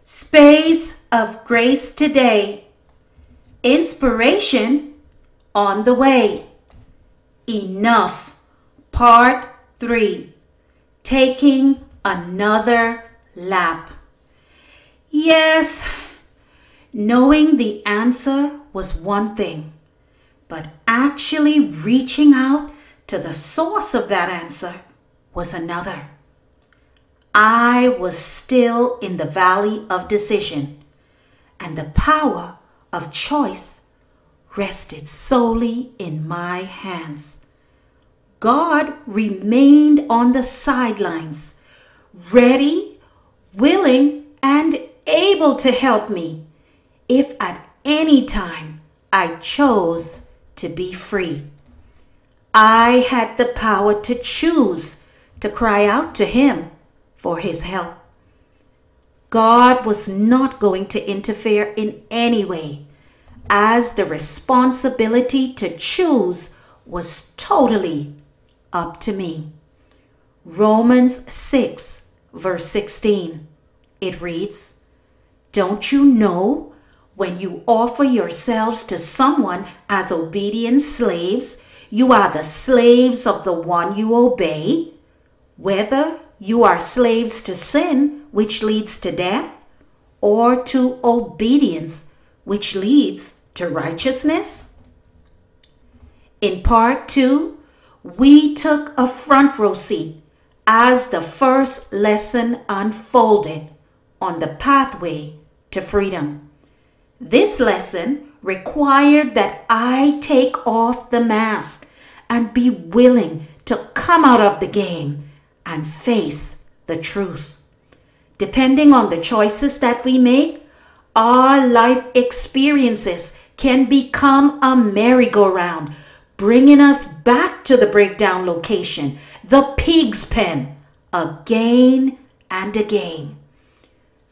Space of Grace today. Inspiration on the way. Enough. Part 3. Taking another lap. Yes, knowing the answer was one thing, but actually reaching out to the source of that answer was another. I was still in the valley of decision, and the power of choice rested solely in my hands. God remained on the sidelines, ready, willing, and able to help me if at any time I chose to be free. I had the power to choose to cry out to Him for His help. God was not going to interfere in any way, as the responsibility to choose was totally up to me. Romans 6, verse 16. It reads, "Don't you know when you offer yourselves to someone as obedient slaves, you are the slaves of the one you obey, whether you are slaves to sin, which leads to death, or to obedience, which leads to righteousness?" In part 2, we took a front row seat as the first lesson unfolded on the pathway to freedom. This lesson required that I take off the mask and be willing to come out of the game and face the truth. Depending on the choices that we make, our life experiences can become a merry-go-round, bringing us back to the breakdown location, the pig's pen, again and again.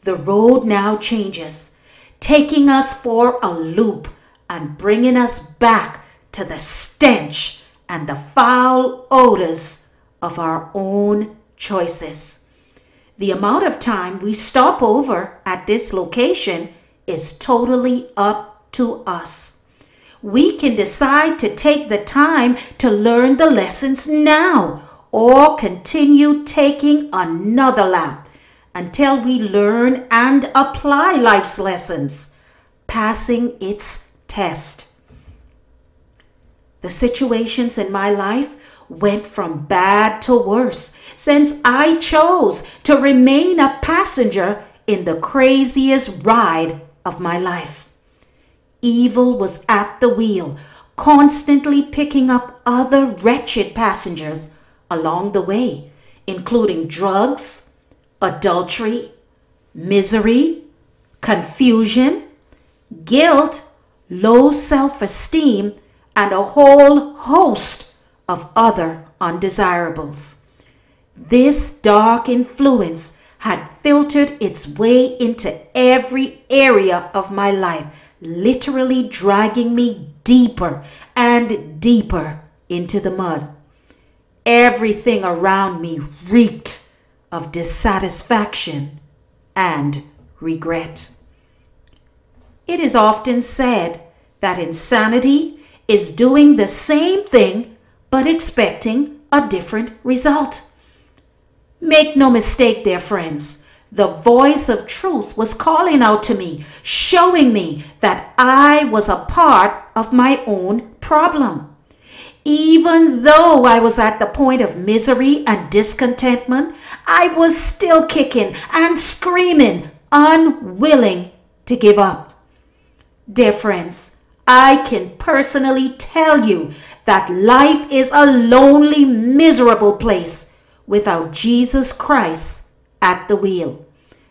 The road now changes, taking us for a loop and bringing us back to the stench and the foul odors of our own choices. The amount of time we stop over at this location is totally up to us. We can decide to take the time to learn the lessons now or continue taking another lap until we learn and apply life's lessons, passing its test. The situations in my life went from bad to worse since I chose to remain a passenger in the craziest ride of my life. Evil was at the wheel, constantly picking up other wretched passengers along the way, including drugs, adultery, misery, confusion, guilt, low self-esteem, and a whole host of other undesirables. This dark influence had filtered its way into every area of my life, literally dragging me deeper and deeper into the mud. Everything around me reeked of dissatisfaction and regret. It is often said that insanity is doing the same thing but expecting a different result. Make no mistake, dear friends, the voice of truth was calling out to me, showing me that I was a part of my own problem. Even though I was at the point of misery and discontentment, I was still kicking and screaming, unwilling to give up. Dear friends, I can personally tell you that life is a lonely, miserable place without Jesus Christ at the wheel.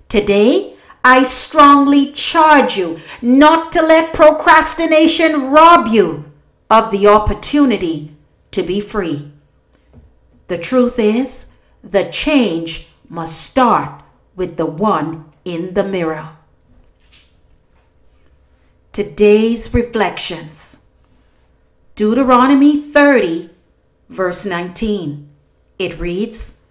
Today, I strongly charge you not to let procrastination rob you of the opportunity to be free. The truth is, the change must start with the one in the mirror. Today's reflections. Deuteronomy 30, verse 19. It reads,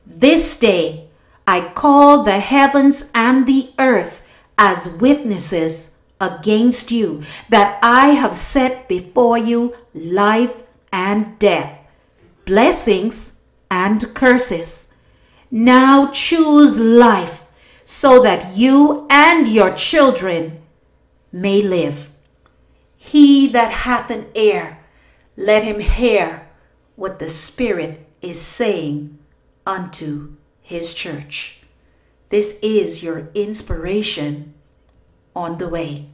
"This day I call the heavens and the earth as witnesses against you, that I have set before you life and death, blessings and curses. Now choose life, so that you and your children may live. He that hath an ear, let him hear what the Spirit is saying unto his church. This is your inspiration on the way.